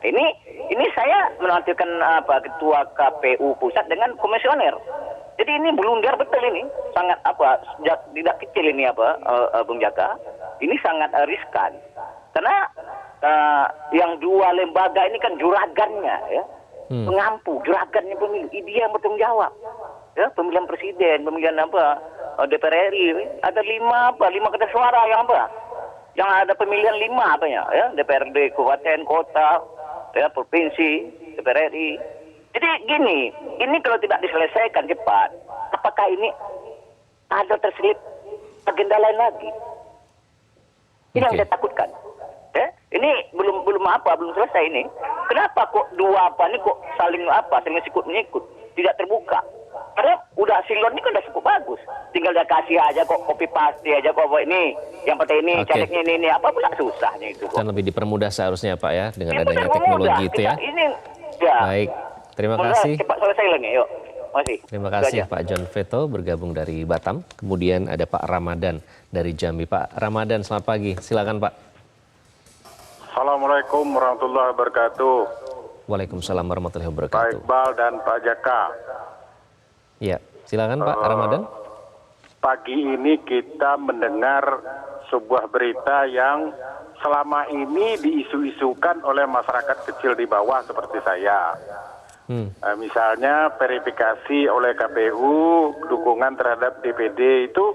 Ini saya menonaktifkan ketua KPU Pusat dengan komisioner. Jadi ini blunder betul ini, sangat tidak kecil ini Bung Jaka. Ini sangat riskan. Karena yang dua lembaga ini kan juragannya, ya, pengampu, juragannya pemilu, dia yang bertanggung jawab, ya, pemilihan presiden, pemilihan DPR RI, ada 5 kertas suara yang ada pemilihan 5 ya, DPRD, kabupaten, kota, ya, provinsi, DPR RI. Jadi gini, ini kalau tidak diselesaikan cepat, apakah ini ada terselip agenda lain lagi? Ini yang saya takutkan. Ini belum selesai ini. Kenapa kok kok saling sikut menyikut, tidak terbuka? Karena udah silon ini kan udah cukup bagus. Tinggal dia kasih aja kok, copy paste aja kok ini, yang pakai ini, calegnya ini apa pula susahnya itu kok. Dan lebih dipermudah seharusnya Pak ya dengan adanya teknologi itu ya. Ini ya. Baik, terima kasih. Cepat selesai lagi, yuk. Masih. Terima kasih Pak John Veto bergabung dari Batam. Kemudian ada Pak Ramadan dari Jambi. Pak Ramadan, selamat pagi. Silakan Pak. Assalamualaikum warahmatullahi wabarakatuh. Waalaikumsalam warahmatullahi Pak wabarakatuh. Iqbal dan Pak Jaka. Ya, silakan Pak Ramadan. Pagi ini kita mendengar sebuah berita yang selama ini diisu-isukan oleh masyarakat kecil di bawah seperti saya. Misalnya verifikasi oleh KPU, dukungan terhadap DPD itu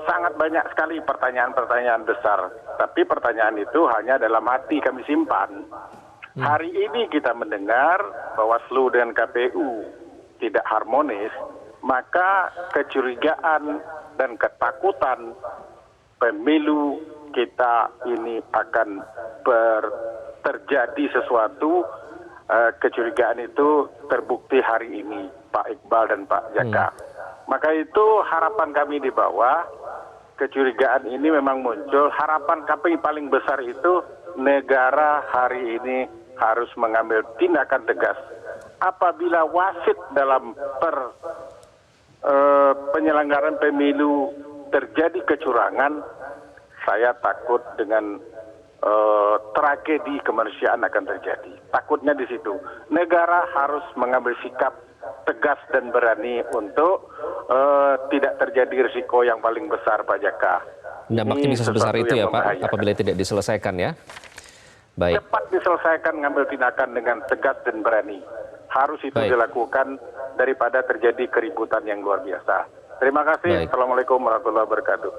sangat banyak sekali pertanyaan-pertanyaan besar. Tapi pertanyaan itu hanya dalam hati kami simpan. Hari ini kita mendengar Bawaslu dan KPU tidak harmonis, maka kecurigaan dan ketakutan pemilu kita ini akan terjadi sesuatu. Kecurigaan itu terbukti hari ini, Pak Iqbal dan Pak Jaka. Maka itu harapan kami di bawah, kecurigaan ini memang muncul. Harapan kami paling besar itu negara hari ini harus mengambil tindakan tegas. Apabila wasit dalam penyelenggaraan pemilu terjadi kecurangan, saya takut dengan tragedi kemanusiaan akan terjadi. Takutnya di situ. Negara harus mengambil sikap tegas dan berani untuk tidak terjadi risiko yang paling besar, Pak Jaka. Dampaknya bisa sebesar itu ya Pak, apabila tidak diselesaikan ya. Baik. Cepat diselesaikan, ngambil tindakan dengan tegas dan berani. Harus itu dilakukan daripada terjadi keributan yang luar biasa. Terima kasih. Assalamualaikum warahmatullahi wabarakatuh.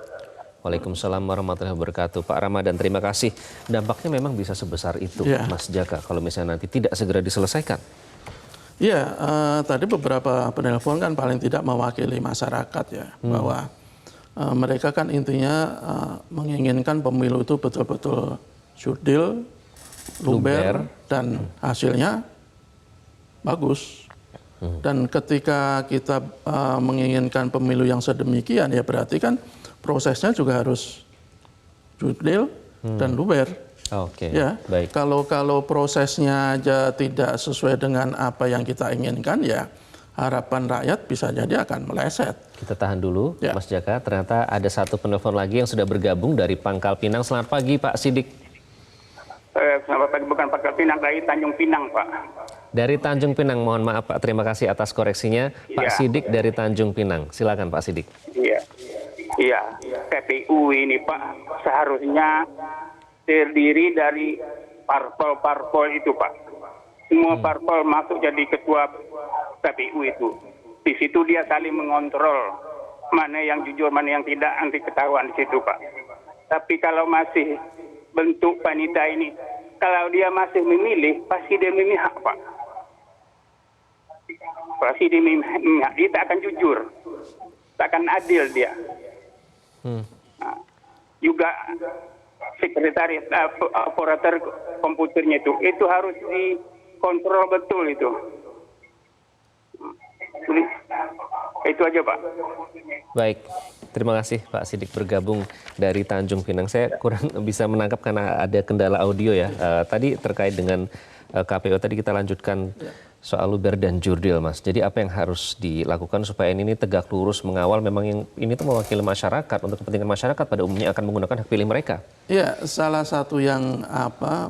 Waalaikumsalam warahmatullahi wabarakatuh. Pak Ramadan, terima kasih. Dampaknya memang bisa sebesar itu, Mas Jaka, kalau misalnya nanti tidak segera diselesaikan. Iya, tadi beberapa penelpon kan paling tidak mewakili masyarakat ya, bahwa mereka kan intinya menginginkan pemilu itu betul-betul jurdil, luber, dan hasilnya bagus. Dan ketika kita menginginkan pemilu yang sedemikian, ya berarti kan prosesnya juga harus jurdil dan luber. Ya, baik. Kalau prosesnya aja tidak sesuai dengan apa yang kita inginkan, ya harapan rakyat bisa jadi akan meleset. Kita tahan dulu, Mas Jaka. Ternyata ada satu penelpon lagi yang sudah bergabung dari Pangkal Pinang. Selamat pagi, Pak Sidik. Selamat pagi, bukan Pangkal Pinang, dari Tanjung Pinang, Pak. Dari Tanjung Pinang, mohon maaf Pak. Terima kasih atas koreksinya. Pak Sidik dari Tanjung Pinang. Silakan Pak Sidik. Iya, KPU ini Pak seharusnya terdiri dari parpol-parpol itu Pak. Semua parpol masuk jadi ketua KPU itu. Di situ dia saling mengontrol mana yang jujur, mana yang tidak, nanti ketahuan di situ Pak. Tapi kalau masih bentuk panitia ini, kalau dia masih memilih, pasti dia memilih hak Pak. Pasti dia memilih hak, dia tak akan jujur, tak akan adil dia. Nah, juga sekretariat operator komputernya itu harus dikontrol betul itu. Itu aja Pak. Baik, terima kasih Pak Sidik bergabung dari Tanjung Pinang. Saya kurang bisa menangkap karena ada kendala audio ya. Tadi terkait dengan KPU tadi kita lanjutkan soal luber dan jurdil, Mas. Jadi apa yang harus dilakukan supaya ini tegak lurus mengawal, memang yang ini tuh mewakili masyarakat, untuk kepentingan masyarakat pada umumnya akan menggunakan hak pilih mereka? Ya, salah satu yang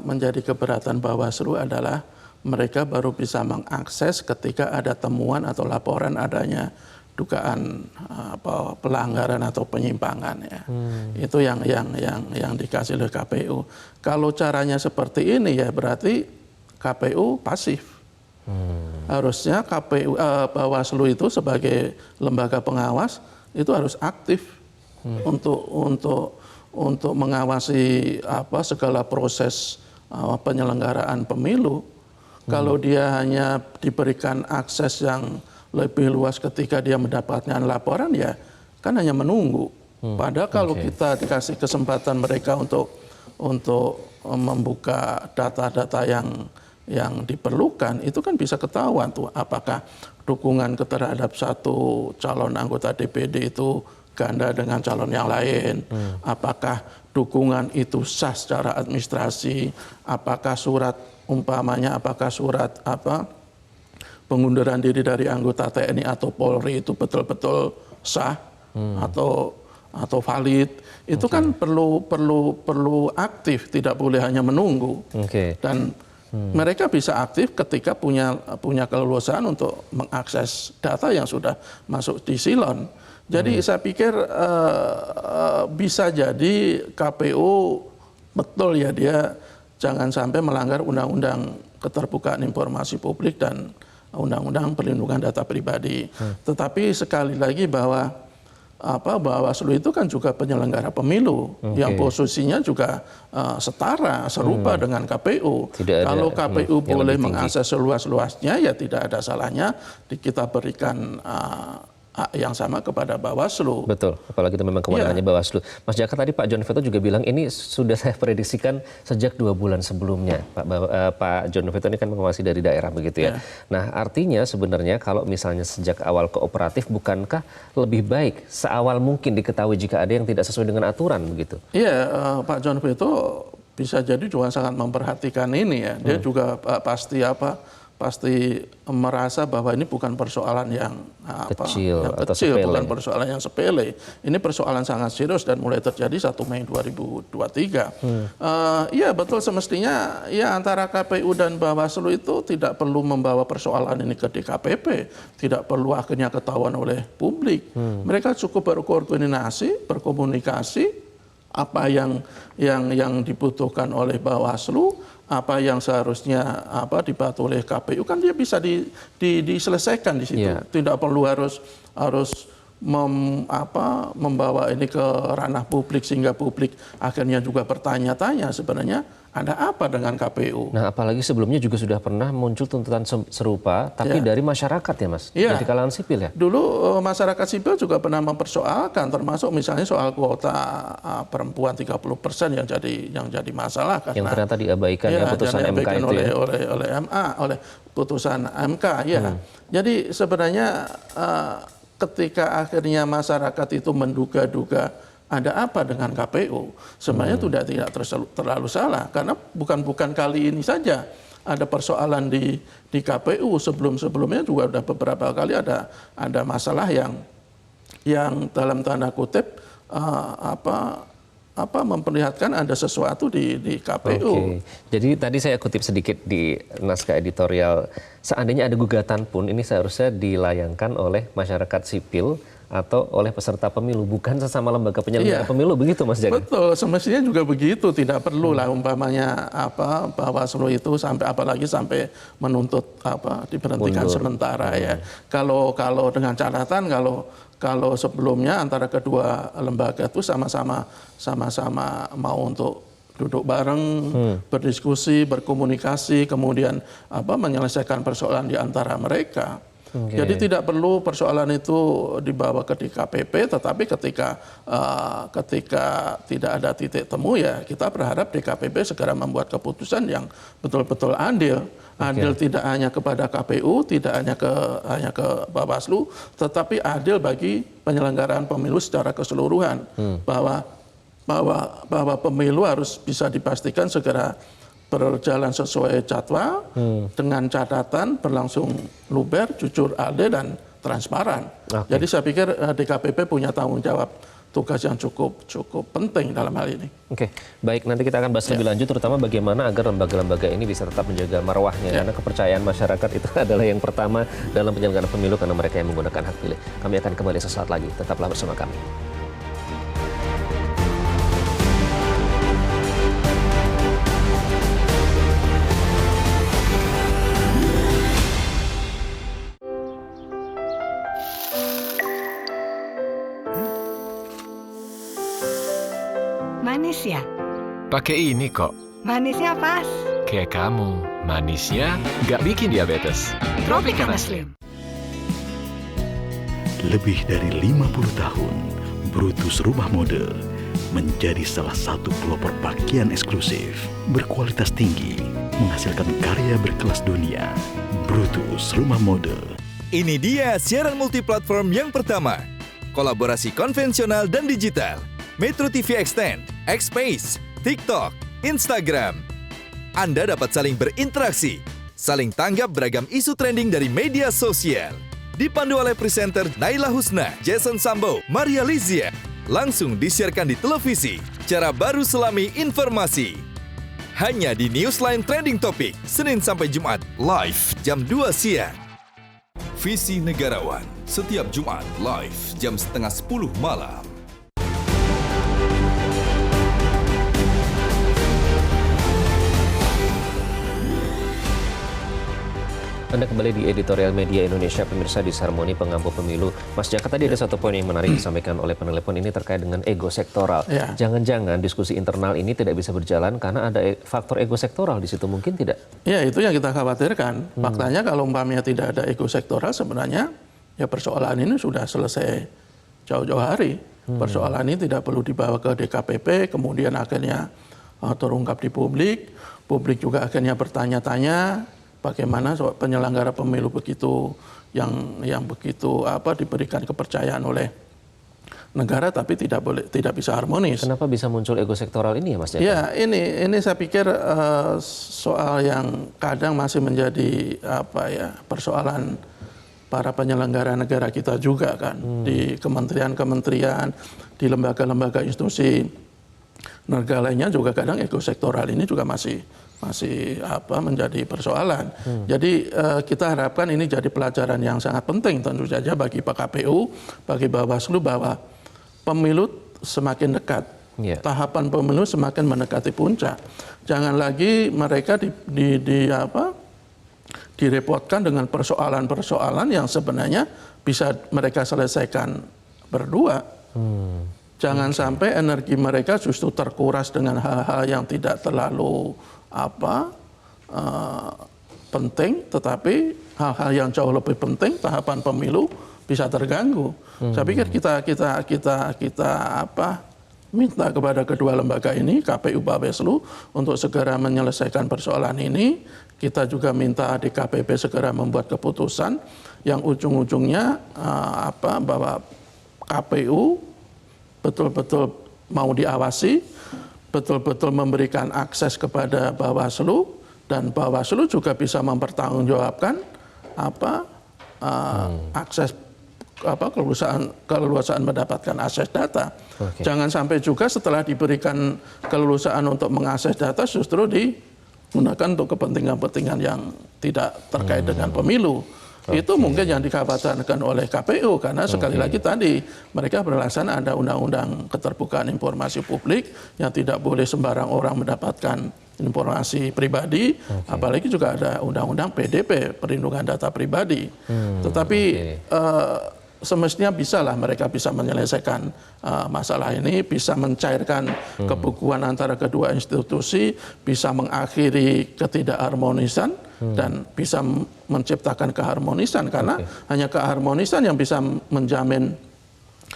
menjadi keberatan Bawaslu adalah mereka baru bisa mengakses ketika ada temuan atau laporan adanya pelanggaran atau penyimpangan ya. Itu yang dikasih oleh KPU. Kalau caranya seperti ini ya berarti KPU pasif. Harusnya Bawaslu itu sebagai lembaga pengawas itu harus aktif untuk mengawasi segala proses penyelenggaraan pemilu. Kalau dia hanya diberikan akses yang lebih luas ketika dia mendapatkan laporan ya kan hanya menunggu. Padahal kalau kita dikasih kesempatan mereka untuk membuka data-data yang diperlukan, itu kan bisa ketahuan tuh apakah dukungan terhadap satu calon anggota DPD itu ganda dengan calon yang lain, apakah dukungan itu sah secara administrasi, apakah surat pengunduran diri dari anggota TNI atau Polri itu betul-betul sah atau valid. Itu kan perlu aktif, tidak boleh hanya menunggu. Dan mereka bisa aktif ketika punya keleluasaan untuk mengakses data yang sudah masuk di silon. Jadi saya pikir bisa jadi KPU betul ya dia jangan sampai melanggar Undang-Undang Keterbukaan Informasi Publik dan Undang-Undang Perlindungan Data Pribadi. Tetapi sekali lagi bahwa Bawaslu itu kan juga penyelenggara pemilu yang posisinya juga setara, serupa dengan KPU. Kalau KPU boleh mengakses seluas-luasnya ya tidak ada salahnya kita berikan hak yang sama kepada Bawaslu. Betul, apalagi itu memang kewenangannya Bawaslu. Mas Jaka tadi Pak John Veto juga bilang ini sudah saya prediksikan sejak 2 bulan sebelumnya. Pak John Veto ini kan mengawasi dari daerah begitu ya. Nah artinya sebenarnya kalau misalnya sejak awal kooperatif bukankah lebih baik seawal mungkin diketahui jika ada yang tidak sesuai dengan aturan begitu? Iya, Pak John Veto bisa jadi juga sangat memperhatikan ini ya. Dia juga pasti merasa bahwa ini bukan persoalan yang kecil, bukan persoalan yang sepele. Ini persoalan sangat serius dan mulai terjadi 1 Mei 2023. Iya betul, semestinya ya antara KPU dan Bawaslu itu tidak perlu membawa persoalan ini ke DKPP, tidak perlu akhirnya ketahuan oleh publik. Mereka cukup berkoordinasi, berkomunikasi apa yang dibutuhkan oleh Bawaslu, apa yang seharusnya dibantu oleh KPU kan dia bisa diselesaikan di situ. Tidak perlu harus membawa ini ke ranah publik sehingga publik akhirnya juga bertanya-tanya sebenarnya ada apa dengan KPU. Nah apalagi sebelumnya juga sudah pernah muncul tuntutan serupa tapi dari masyarakat ya Mas, dari kalangan sipil ya. Dulu masyarakat sipil juga pernah mempersoalkan, termasuk misalnya soal kuota perempuan 30% yang jadi masalah karena yang ternyata diabaikan ya putusan MK itu oleh putusan MK ya. Jadi sebenarnya ketika akhirnya masyarakat itu menduga-duga ada apa dengan KPU, sebenarnya tidak terlalu salah karena bukan kali ini saja ada persoalan di KPU, sebelumnya juga ada beberapa kali ada masalah yang dalam tanda kutip memperlihatkan ada sesuatu di KPU. Jadi tadi saya kutip sedikit di naskah editorial, seandainya ada gugatan pun ini seharusnya dilayangkan oleh masyarakat sipil atau oleh peserta pemilu, bukan sesama lembaga penyelenggara pemilu, begitu Mas Jaga? Betul, semestinya juga begitu, tidak perlu lah umpamanya Bawaslu itu apalagi sampai menuntut diberhentikan sementara ya. Kalau dengan catatan kalau sebelumnya antara kedua lembaga itu sama-sama mau untuk duduk bareng, berdiskusi, berkomunikasi, kemudian menyelesaikan persoalan di antara mereka. Jadi tidak perlu persoalan itu dibawa ke DKPP, tetapi ketika tidak ada titik temu ya kita berharap DKPP segera membuat keputusan yang betul-betul adil. Adil tidak hanya kepada KPU, tidak hanya ke Bawaslu, tetapi adil bagi penyelenggaraan pemilu secara keseluruhan. Bahwa pemilu harus bisa dipastikan segera berjalan sesuai jadwal dengan catatan berlangsung luber, jujur, adil dan transparan. Jadi saya pikir DKPP punya tanggung jawab tugas yang cukup penting dalam hal ini. Oke, baik, nanti kita akan bahas lebih lanjut, terutama bagaimana agar lembaga-lembaga ini bisa tetap menjaga marwahnya, karena kepercayaan masyarakat itu adalah yang pertama dalam penyelenggaraan pemilu karena mereka yang menggunakan hak pilih. Kami akan kembali sesaat lagi, tetaplah bersama kami. Manis ya? Pakai ini kok. Manisnya pas. Kayak kamu, manisnya nggak bikin diabetes. Tropicana Slim. Lebih dari 50 tahun, Brutus Rumah Mode menjadi salah satu pelopor pakaian eksklusif, berkualitas tinggi, menghasilkan karya berkelas dunia. Brutus Rumah Mode. Ini dia siaran multiplatform yang pertama. Kolaborasi konvensional dan digital. Metro TV Extend, X-Space, TikTok, Instagram. Anda dapat saling berinteraksi, saling tanggap beragam isu trending dari media sosial. Dipandu oleh presenter Naila Husna, Jason Sambo, Maria Lizia. Langsung disiarkan di televisi. Cara baru selami informasi. Hanya di Newsline Trending Topic, Senin sampai Jumat, live jam 2 siang. Visi Negarawan, setiap Jumat, live jam 9:30 malam. Anda kembali di Editorial Media Indonesia, pemirsa, di Sermoni Pengampu Pemilu. Mas Jaka, tadi ada satu poin yang menarik disampaikan oleh penelepon ini terkait dengan ego sektoral. Jangan-jangan diskusi internal ini tidak bisa berjalan karena ada faktor ego sektoral di situ, mungkin tidak? Ya, itu yang kita khawatirkan. Faktanya kalau umpamanya tidak ada ego sektoral, sebenarnya ya persoalan ini sudah selesai jauh-jauh hari. Persoalan ini tidak perlu dibawa ke DKPP, kemudian akhirnya terungkap di publik. Publik juga akhirnya bertanya-tanya, bagaimana penyelenggara pemilu begitu yang begitu diberikan kepercayaan oleh negara tapi tidak bisa harmonis. Kenapa bisa muncul ego sektoral ini ya, Mas Jaka? Ya, ini saya pikir soal yang kadang masih menjadi persoalan para penyelenggara negara kita juga kan, di kementerian-kementerian, di lembaga-lembaga institusi negara lainnya juga kadang ego sektoral ini juga masih menjadi persoalan. Jadi kita harapkan ini jadi pelajaran yang sangat penting tentu saja bagi Pak KPU, bagi Bawaslu, bahwa pemilu semakin dekat. Tahapan pemilu semakin mendekati puncak. Jangan lagi mereka direpotkan dengan persoalan-persoalan yang sebenarnya bisa mereka selesaikan berdua. Jangan sampai energi mereka justru terkuras dengan hal-hal yang tidak terlalu penting, tetapi hal-hal yang jauh lebih penting, tahapan pemilu bisa terganggu. Saya pikir kita minta kepada kedua lembaga ini, KPU, Bawaslu, untuk segera menyelesaikan persoalan ini. Kita juga minta DKPP segera membuat keputusan yang ujung-ujungnya bahwa KPU betul-betul mau diawasi, betul-betul memberikan akses kepada Bawaslu, dan Bawaslu juga bisa mempertanggungjawabkan akses keleluasaan mendapatkan akses data. Jangan sampai juga setelah diberikan keleluasaan untuk mengakses data justru digunakan untuk kepentingan-kepentingan yang tidak terkait dengan pemilu. Itu mungkin yang dikhawatirkan oleh KPU, karena sekali lagi tadi mereka beralasan ada undang-undang keterbukaan informasi publik yang tidak boleh sembarang orang mendapatkan informasi pribadi, apalagi juga ada undang-undang PDP, perlindungan data pribadi. Tetapi semestinya bisalah mereka bisa menyelesaikan masalah ini, bisa mencairkan kebukuan antara kedua institusi, bisa mengakhiri ketidakharmonisan, dan bisa menciptakan keharmonisan, karena hanya keharmonisan yang bisa menjamin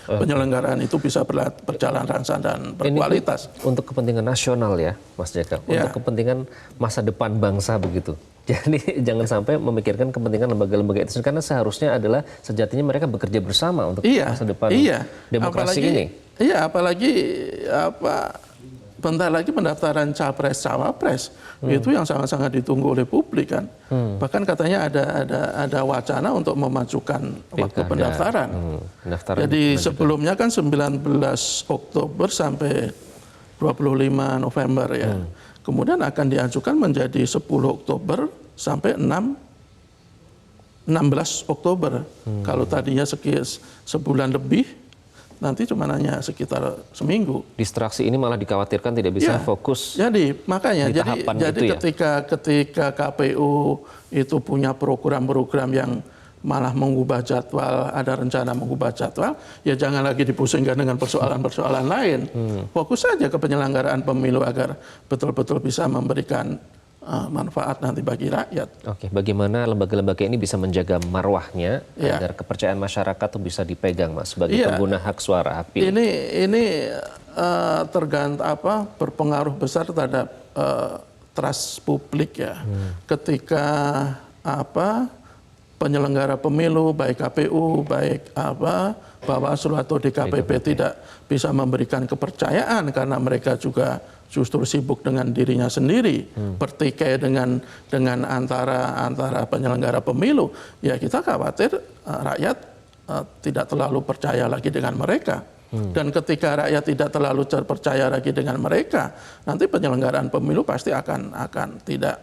penyelenggaraan itu bisa berjalan lancar dan berkualitas. Ini untuk kepentingan nasional ya, Mas Jaka, untuk kepentingan masa depan bangsa begitu. Jadi jangan sampai memikirkan kepentingan lembaga-lembaga itu, karena seharusnya adalah sejatinya mereka bekerja bersama untuk masa depan demokrasi ini. Iya, apalagi bentar lagi pendaftaran capres cawapres itu yang sangat-sangat ditunggu oleh publik kan. Bahkan katanya ada wacana untuk memajukan waktu pendaftaran. Jadi sebelumnya kan 19 Oktober sampai 25 November ya. Kemudian akan diajukan menjadi 10 Oktober sampai 16 Oktober. Kalau tadinya sebulan lebih, nanti cuma hanya sekitar seminggu. Distraksi ini malah dikhawatirkan tidak bisa fokus. Jadi makanya, jadi ketika KPU itu punya program-program yang malah mengubah jadwal, ada rencana mengubah jadwal, ya jangan lagi dipusingkan dengan persoalan-persoalan lain. Fokus saja ke penyelenggaraan pemilu agar betul-betul bisa memberikan manfaat nanti bagi rakyat. Oke, bagaimana lembaga-lembaga ini bisa menjaga marwahnya agar kepercayaan masyarakat itu bisa dipegang, Mas, sebagai pengguna hak suara, hak pilih? Ini tergantung berpengaruh besar terhadap trust publik ya. Ketika penyelenggara pemilu baik KPU baik Bawaslu atau DKPP tidak bisa memberikan kepercayaan karena mereka juga justru sibuk dengan dirinya sendiri, bertikai dengan antara penyelenggara pemilu, ya kita khawatir rakyat tidak terlalu percaya lagi dengan mereka. Dan ketika rakyat tidak terlalu percaya lagi dengan mereka, nanti penyelenggaraan pemilu pasti akan tidak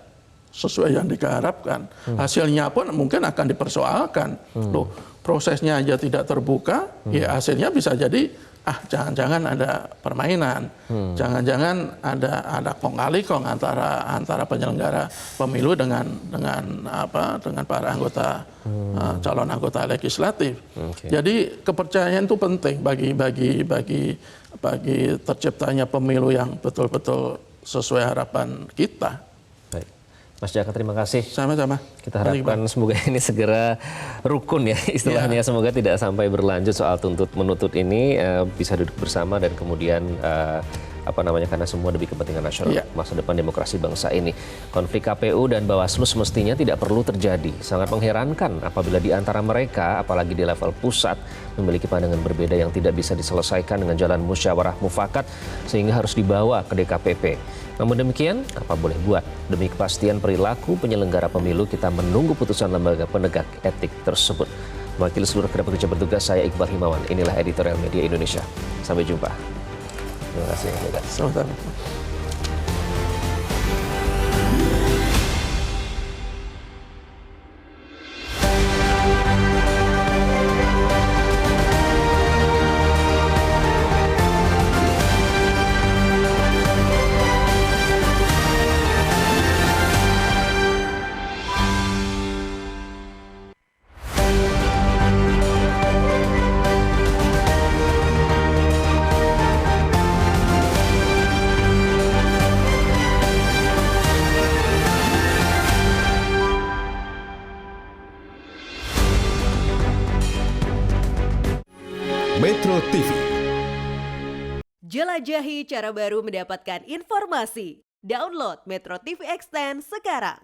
sesuai yang diharapkan. Hasilnya pun mungkin akan dipersoalkan. Loh, prosesnya aja tidak terbuka, ya hasilnya bisa jadi jangan-jangan ada permainan, jangan-jangan ada kong kali kong antara penyelenggara pemilu dengan para anggota calon anggota legislatif. Jadi kepercayaan itu penting bagi terciptanya pemilu yang betul-betul sesuai harapan kita. Mas Jaka, terima kasih. Sama-sama. Kita harapkan semoga ini segera rukun ya istilahnya. Semoga tidak sampai berlanjut soal menuntut ini, bisa duduk bersama dan kemudian karena semua demi kepentingan nasional, masa depan demokrasi bangsa ini. Konflik KPU dan Bawaslu semestinya tidak perlu terjadi. Sangat mengherankan apabila di antara mereka, apalagi di level pusat, memiliki pandangan berbeda yang tidak bisa diselesaikan dengan jalan musyawarah mufakat sehingga harus dibawa ke DKPP. Namun demikian, apa boleh buat? Demi kepastian perilaku penyelenggara pemilu, kita menunggu putusan lembaga penegak etik tersebut. Mewakili seluruh kerabat kerja bertugas, saya Iqbal Himawan. Inilah Editorial Media Indonesia. Sampai jumpa. Terima kasih. Selamat. Metro TV. Jelajahi cara baru mendapatkan informasi. Download Metro TV Extend sekarang.